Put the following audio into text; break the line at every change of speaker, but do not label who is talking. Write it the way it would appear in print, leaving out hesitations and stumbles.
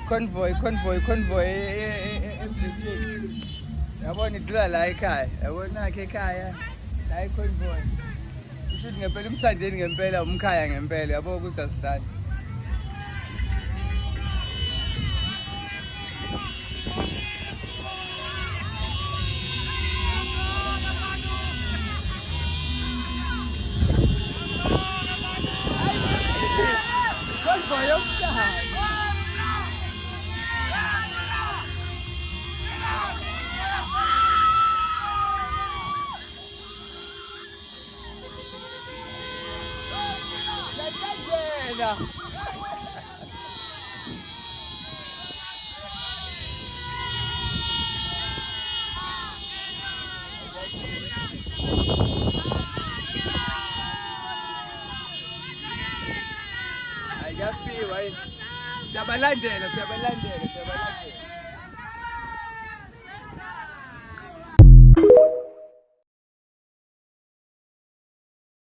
convoy emcimbini. Yabona idlula la ekhaya. Yabona ke ekhaya. La iconvoy. Ushuthi ngempela uMthandeni ngempela umkhaya ngempela yabo ukuthi asithandi. Convoy yomhlaba. Yeah. Ayafiwa. Siyabalandela.